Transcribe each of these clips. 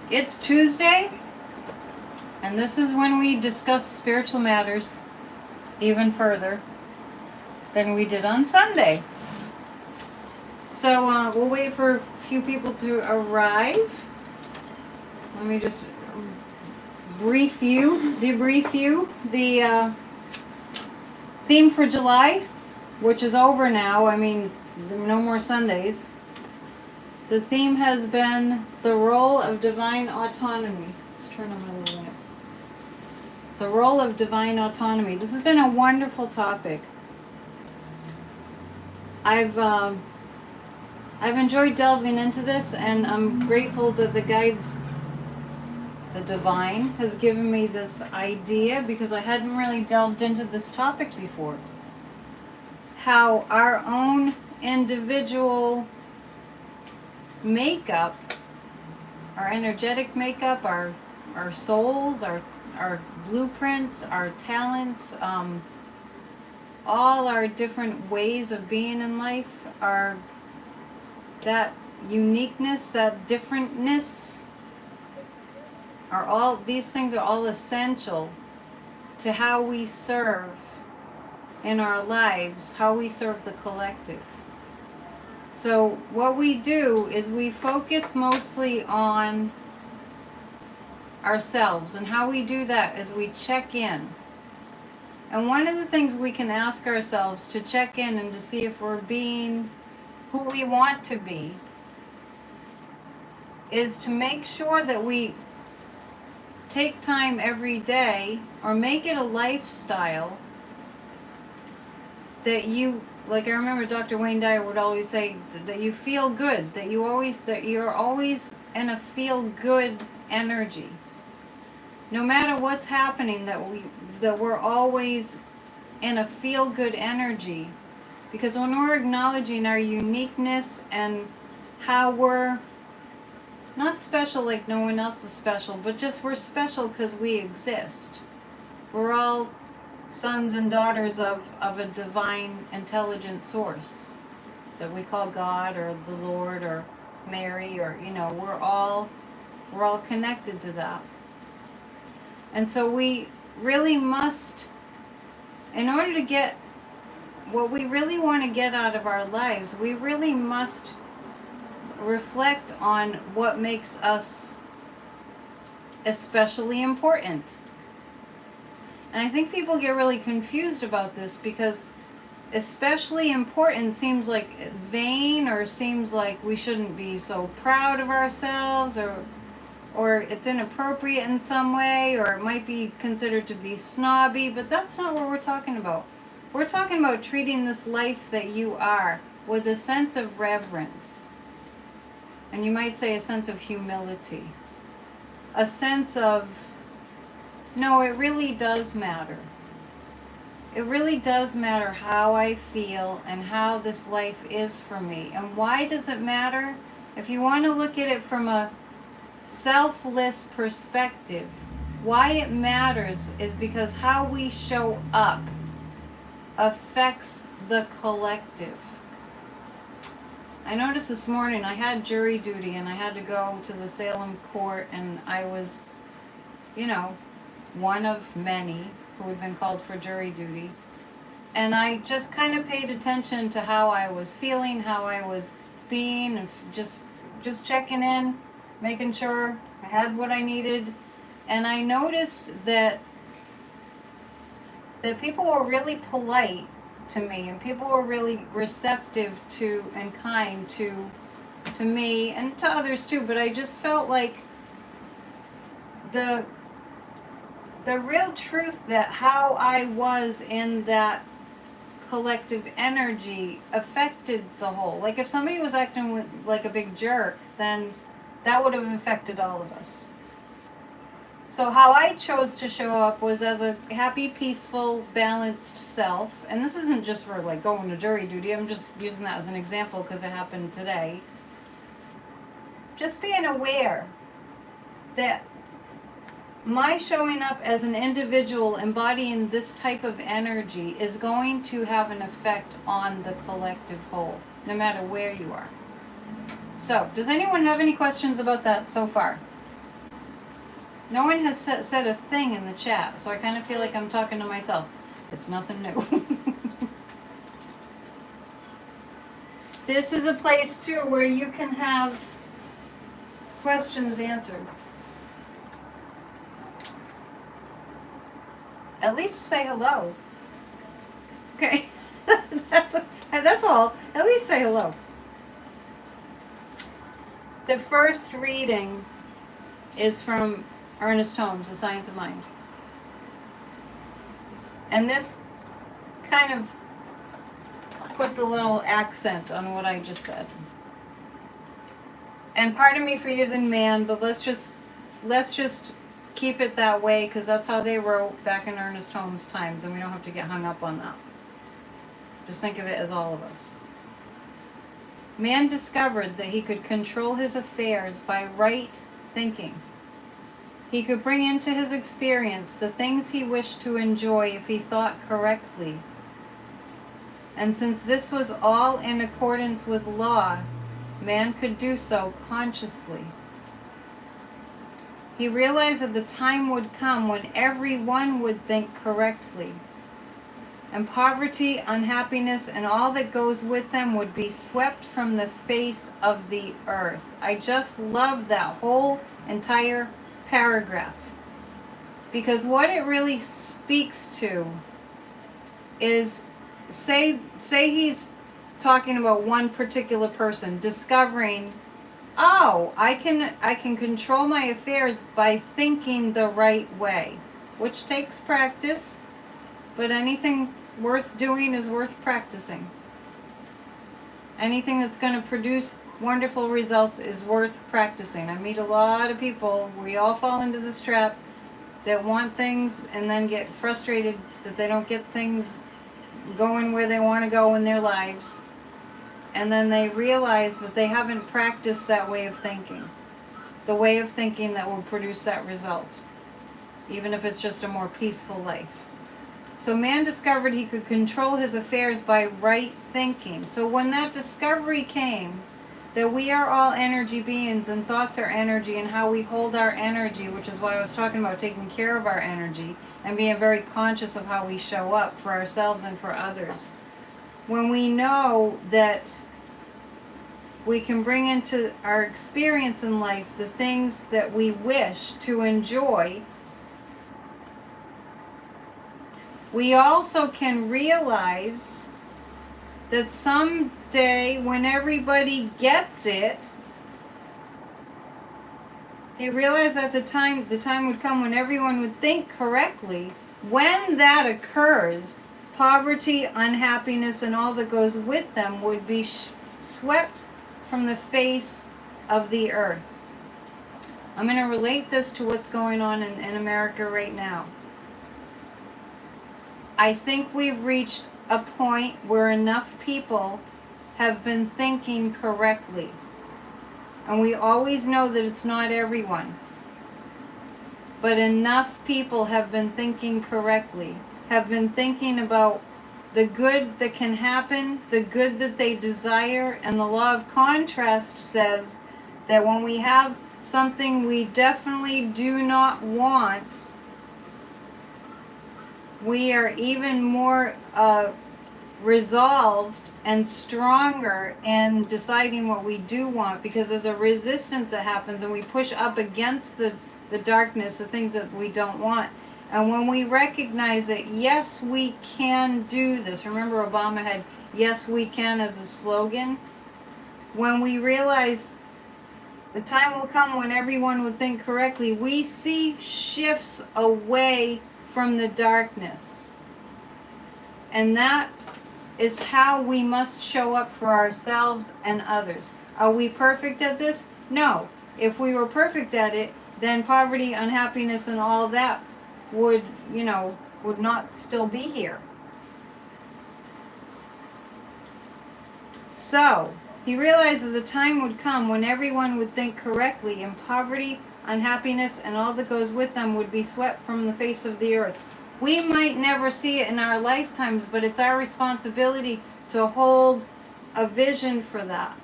It's Tuesday, and this is when we discuss spiritual matters even further than we did on Sunday. So we'll wait for a few people to arrive. Let me just debrief you. The theme for July, which is over now. I mean, no more Sundays. The theme has been the role of divine autonomy. Let's turn on my little lamp. The role of divine autonomy. This has been a wonderful topic. I've enjoyed delving into this, and I'm grateful that the guides, the divine, has given me this idea because I hadn't really delved into this topic before. How our own individual makeup, our energetic makeup, our souls, our blueprints, our talents, all our different ways of being in life, are that uniqueness, that differentness, are all, these things are all essential to how we serve in our lives, how we serve the collective. So what we do is we focus mostly on ourselves, and how we do that is we check in. And one of the things we can ask ourselves to check in and to see if we're being who we want to be is to make sure that we take time every day, or make it a lifestyle that you, like I remember Dr. Wayne Dyer would always say, that you feel good, that you're always in a feel good energy. No matter what's happening, that we're always in a feel good energy, because when we're acknowledging our uniqueness and how we're not special like no one else is special, but just we're special because we exist. We're all sons and daughters of a divine intelligent source that we call God or the Lord or Mary, or we're all connected to that. And so we really must, in order to get what we really want to get out of our lives, we really must reflect on what makes us especially important. And I think people get really confused about this, because especially important seems like vain, or seems like we shouldn't be so proud of ourselves, or it's inappropriate in some way, or it might be considered to be snobby, but that's not what we're talking about. We're talking about treating this life that you are with a sense of reverence. And you might say a sense of humility. A sense of, no, it really does matter. It really does matter how I feel and how this life is for me. And why does it matter? If you want to look at it from a selfless perspective, why it matters is because how we show up affects the collective. I noticed this morning I had jury duty, and I had to go to the Salem court, and I was, one of many who had been called for jury duty. And I just kind of paid attention to how I was feeling, how I was being, and just checking in, making sure I had what I needed. And I noticed that people were really polite to me, and people were really receptive to and kind to me and to others too. But I just felt like the real truth that how I was in that collective energy affected the whole. Like if somebody was acting like a big jerk, then that would have affected all of us. So how I chose to show up was as a happy, peaceful, balanced self. And this isn't just for like going to jury duty. I'm just using that as an example because it happened today. Just being aware that my showing up as an individual embodying this type of energy is going to have an effect on the collective whole, no matter where you are. So, does anyone have any questions about that so far? No one has said a thing in the chat, so I kind of feel like I'm talking to myself. It's nothing new. This is a place, too, where you can have questions answered. At least say hello. Okay. That's all. At least say hello. The first reading is from Ernest Holmes, The Science of Mind. And this kind of puts a little accent on what I just said. And pardon me for using man, but let's just keep it that way, because that's how they wrote back in Ernest Holmes' times, and we don't have to get hung up on that. Just think of it as all of us. Man discovered that he could control his affairs by right thinking. He could bring into his experience the things he wished to enjoy if he thought correctly. And since this was all in accordance with law, man could do so consciously. He realized that the time would come when everyone would think correctly, and poverty, unhappiness, and all that goes with them would be swept from the face of the earth. I just love that whole entire paragraph, because what it really speaks to is, say he's talking about one particular person discovering, oh, I can control my affairs by thinking the right way, which takes practice, but anything worth doing is worth practicing. Anything that's going to produce wonderful results is worth practicing. I meet a lot of people, we all fall into this trap, that want things and then get frustrated that they don't get things going where they want to go in their lives. And then they realize that they haven't practiced that way of thinking. The way of thinking that will produce that result. Even if it's just a more peaceful life. So man discovered he could control his affairs by right thinking. So when that discovery came, that we are all energy beings and thoughts are energy, and how we hold our energy, which is why I was talking about taking care of our energy and being very conscious of how we show up for ourselves and for others. When we know that we can bring into our experience in life the things that we wish to enjoy, we also can realize that someday when everybody gets it, he realized that the time would come when everyone would think correctly. When that occurs, poverty, unhappiness, and all that goes with them would be swept from the face of the earth. I'm going to relate this to what's going on in America right now. I think we've reached a point where enough people have been thinking correctly. And we always know that it's not everyone. But enough people have been thinking correctly, have been thinking about the good that can happen, the good that they desire, and the law of contrast says that when we have something we definitely do not want, we are even more resolved and stronger in deciding what we do want, because there's a resistance that happens and we push up against the darkness, the things that we don't want. And when we recognize that, yes, we can do this. Remember, Obama had "Yes, we can" as a slogan. When we realize the time will come when everyone would think correctly, we see shifts away from the darkness. And that is how we must show up for ourselves and others. Are we perfect at this? No. If we were perfect at it, then poverty, unhappiness, and all that would not still be here. So, he realized that the time would come when everyone would think correctly, and poverty, unhappiness, and all that goes with them would be swept from the face of the earth. We might never see it in our lifetimes, but it's our responsibility to hold a vision for that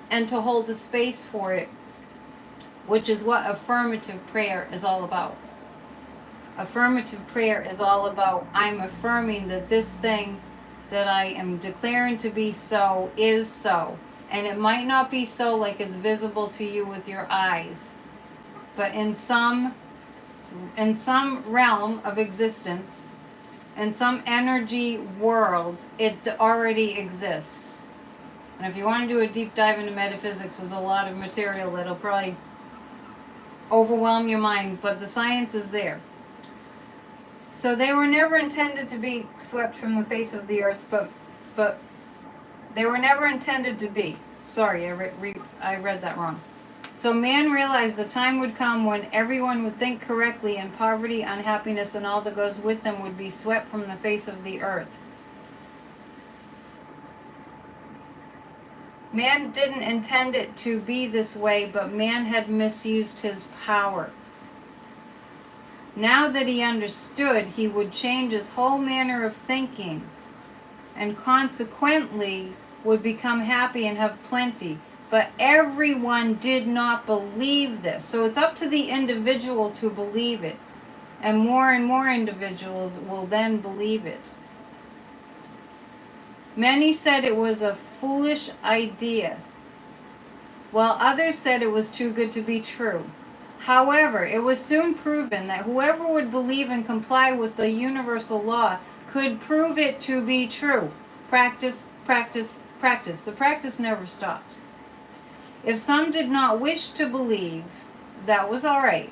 and to hold a space for it. which is what affirmative prayer is all about. Affirmative prayer is all about, I'm affirming that this thing that I am declaring to be so is so. And it might not be so like it's visible to you with your eyes, but in some realm of existence, in some energy world, it already exists. And if you want to do a deep dive into metaphysics, there's a lot of material that'll probably overwhelm your mind, but the science is there. So they were never intended to be swept from the face of the earth, but they were never intended to be. Sorry, I read that wrong. So man realized the time would come when everyone would think correctly, and poverty, unhappiness, and all that goes with them would be swept from the face of the earth. Man didn't intend it to be this way, but man had misused his power. Now that he understood, he would change his whole manner of thinking, and consequently would become happy and have plenty. But everyone did not believe this. So it's up to the individual to believe it. And more individuals will then believe it. Many said it was a foolish idea, while others said it was too good to be true. However, it was soon proven that whoever would believe and comply with the universal law could prove it to be true. Practice, practice, practice. The practice never stops. If some did not wish to believe, that was all right.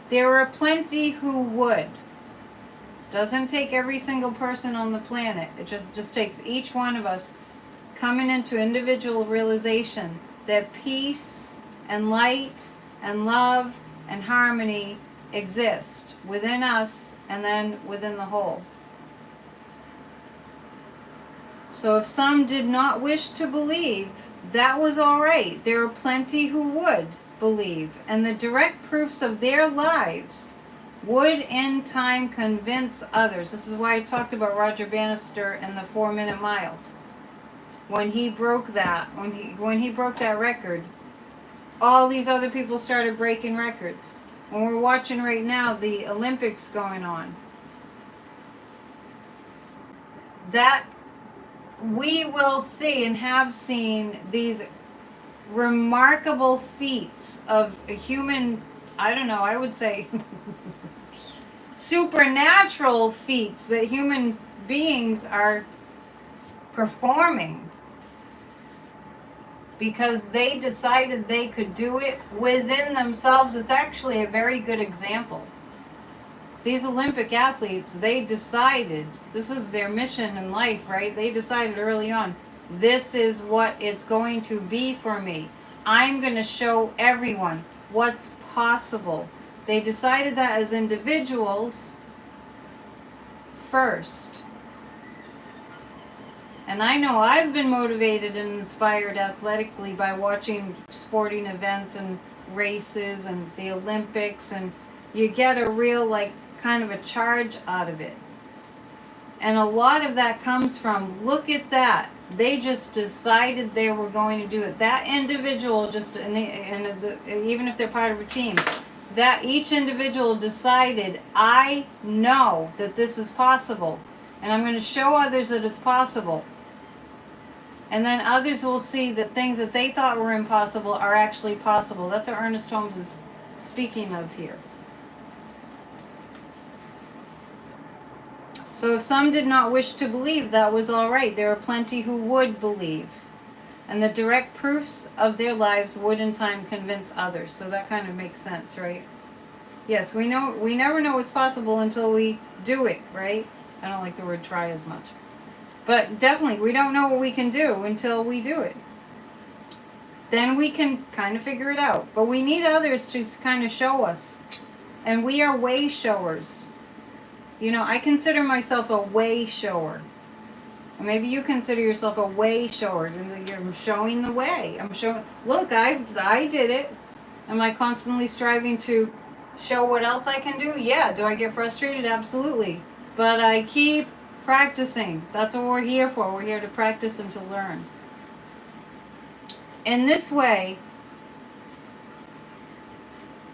There were plenty who would. Doesn't take every single person on the planet. It just takes each one of us coming into individual realization that peace and light and love and harmony exist within us and then within the whole. So if some did not wish to believe, that was all right. There were plenty who would believe, and the direct proofs of their lives would in time convince others. This is why I talked about Roger Bannister and the 4-minute mile. When he broke that, when he broke that record, all these other people started breaking records. When we're watching right now the Olympics going on, that we will see and have seen these remarkable feats of a human, I don't know, I would say supernatural feats that human beings are performing because they decided they could do it within themselves. It's actually a very good example. These Olympic athletes, they decided, this is their mission in life, right? They decided early on, this is what it's going to be for me. I'm going to show everyone what's possible. They decided that as individuals first. And I know I've been motivated and inspired athletically by watching sporting events and races and the Olympics, and you get a real, like, kind of a charge out of it. And a lot of that comes from, look at that. They just decided they were going to do it. That individual just, even if they're part of a team, that each individual decided, I know that this is possible, and I'm going to show others that it's possible. And then others will see that things that they thought were impossible are actually possible. That's what Ernest Holmes is speaking of here. So if some did not wish to believe, that was all right. There were plenty who would believe. And the direct proofs of their lives would in time convince others. So that kind of makes sense, right? Yes, we never know what's possible until we do it, right? I don't like the word try as much. But definitely, we don't know what we can do until we do it. Then we can kind of figure it out. But we need others to kind of show us. And we are way showers. You know, I consider myself a way shower. And maybe you consider yourself a way shower. You're showing the way. I'm showing, look, I did it. Am I constantly striving to show what else I can do? Yeah. Do I get frustrated? Absolutely. But I keep practicing. That's what we're here for. We're here to practice and to learn. In this way,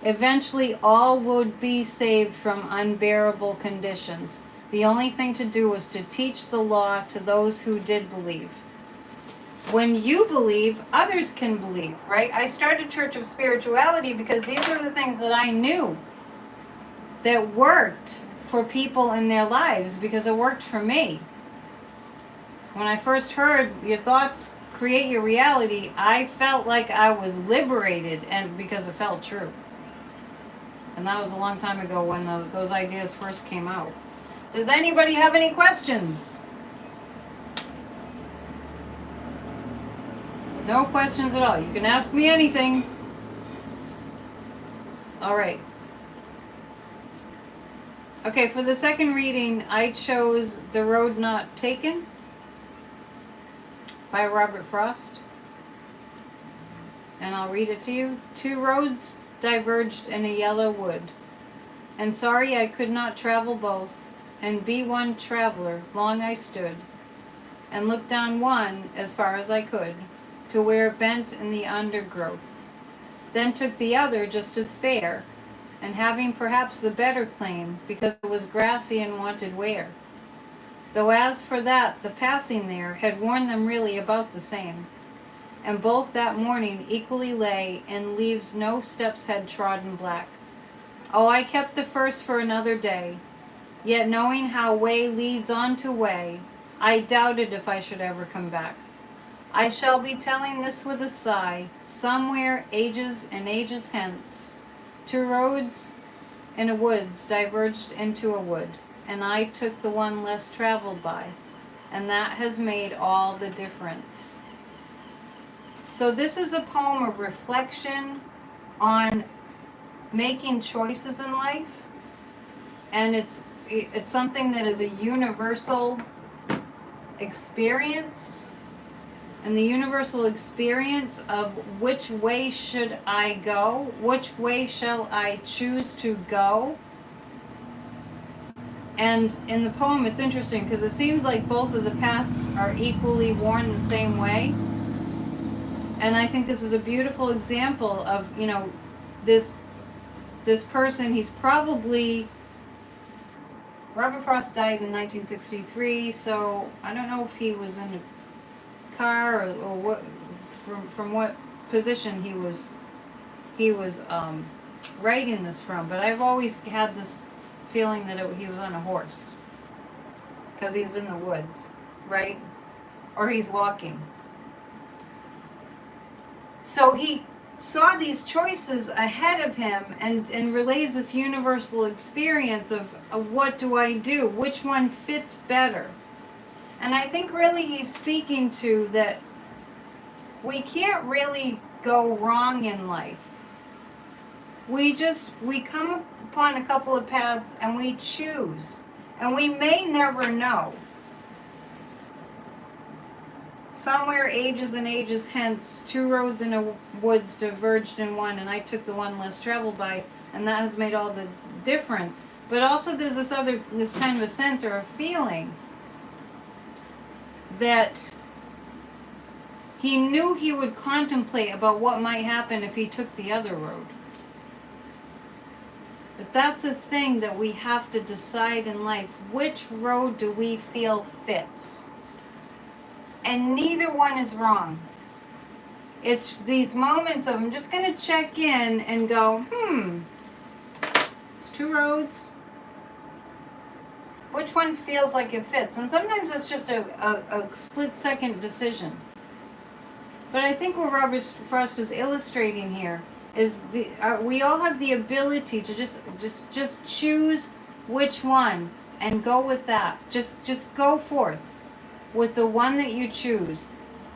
Eventually, all would be saved from unbearable conditions. The only thing to do was to teach the law to those who did believe. When you believe, others can believe, right? I started Church of Spirituality because these are the things that I knew that worked for people in their lives, because it worked for me. When I first heard your thoughts create your reality, I felt like I was liberated, and because it felt true. And that was a long time ago when those ideas first came out. Does anybody have any questions? No questions at all. You can ask me anything. All right. Okay, for the second reading, I chose The Road Not Taken by Robert Frost. And I'll read it to you. Two roads diverged in a yellow wood, and sorry I could not travel both, and be one traveler, long I stood, and looked down one as far as I could, to where it bent in the undergrowth. Then took the other just as fair, and having perhaps the better claim, because it was grassy and wanted wear. Though as for that, the passing there had worn them really about the same, and both that morning equally lay in leaves no steps had trodden black. Oh, I kept the first for another day, yet knowing how way leads on to way, I doubted if I should ever come back. I shall be telling this with a sigh, somewhere ages and ages hence, two roads in a woods diverged into a wood, and I took the one less traveled by, and that has made all the difference. So this is a poem of reflection on making choices in life, and it's something that is a universal experience. And the universal experience of which way should I go? Which way shall I choose to go? And in the poem, it's interesting because it seems like both of the paths are equally worn the same way. And I think this is a beautiful example of, this person. He's probably, Robert Frost died in 1963, so I don't know if he was in a car or what, from what position he was writing this from, but I've always had this feeling that he was on a horse because he's in the woods, right? Or he's walking. So he saw these choices ahead of him and relays this universal experience of what do I do? Which one fits better? And I think really he's speaking to that we can't really go wrong in life. We come upon a couple of paths and we choose. And we may never know. Somewhere ages and ages hence, two roads in a woods diverged in one, and I took the one less traveled by, and that has made all the difference. But also there's this kind of a sense or a feeling that he knew he would contemplate about what might happen if he took the other road. But that's a thing that we have to decide in life. Which road do we feel fits? And neither one is wrong. It's these moments of I'm just going to check in and go, it's two roads. Which one feels like it fits? And sometimes it's just a split-second decision. But I think what Robert Frost is illustrating here is we all have the ability to just choose which one and go with that. Just go forth with the one that you choose,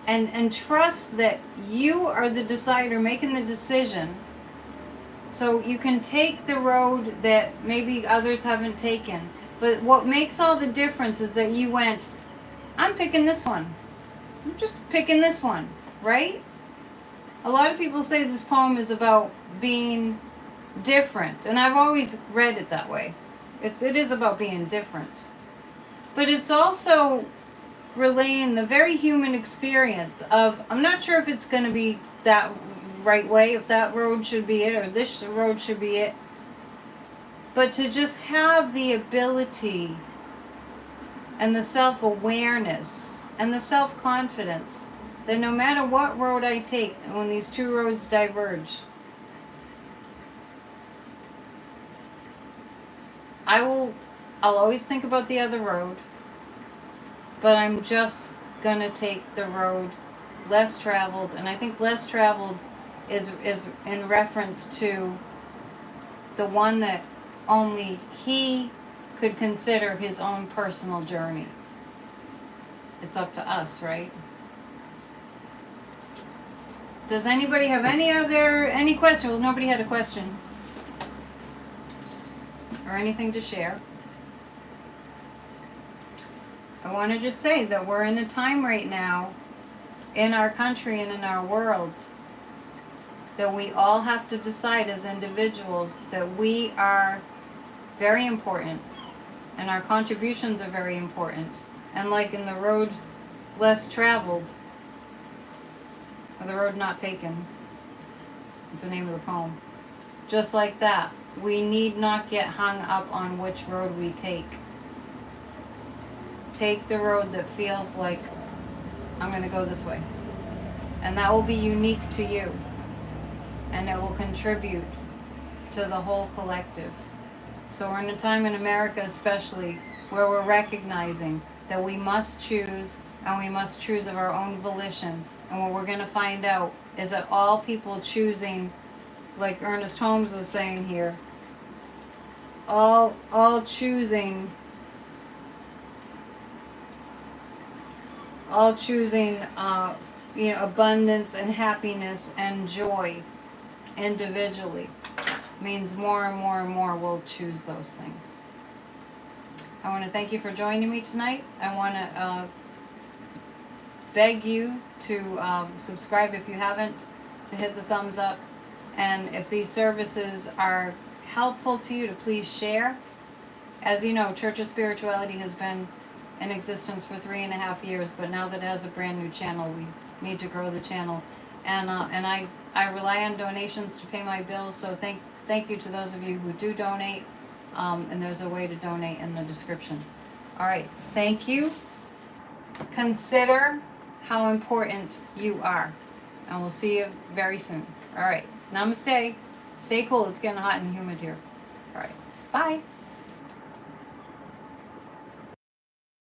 and trust that you are the decider making the decision. So you can take the road that maybe others haven't taken. But what makes all the difference is that you went, I'm picking this one. I'm just picking this one, right? A lot of people say this poem is about being different, and I've always read it that way. It is about being different. But it's also relaying the very human experience of, I'm not sure if it's going to be that right way, if that road should be it or this road should be it. But to just have the ability and the self-awareness and the self-confidence that no matter what road I take, and when these two roads diverge, I'll always think about the other road, but I'm just gonna take the road less traveled. And I think less traveled is in reference to the one that only he could consider his own personal journey. It's up to us, right? Does anybody have any question? Well, nobody had a question or anything to share. I want to just say that we're in a time right now in our country and in our world that we all have to decide as individuals that we are very important and our contributions are very important. And like in the road less traveled, or the road not taken, it's the name of the poem. Just like that, we need not get hung up on which road we take. Take the road that feels like, I'm going to go this way. And that will be unique to you. And it will contribute to the whole collective. So we're in a time in America especially where we're recognizing that we must choose, and we must choose of our own volition. And what we're going to find out is that all people choosing, like Ernest Holmes was saying here, all choosing abundance and happiness and joy individually means more and more and more will choose those things. I want to thank you for joining me tonight. I want to beg you to subscribe if you haven't, to hit the thumbs up, and if these services are helpful to you, to please share. As you know, Church of Spirituality has been in existence for 3.5 years, but now that it has a brand new channel, we need to grow the channel. And I rely on donations to pay my bills, so thank you to those of you who do donate, and there's a way to donate in the description. All right, thank you. Consider how important you are, and we'll see you very soon. All right, namaste. Stay cool. It's getting hot and humid here. All right, bye.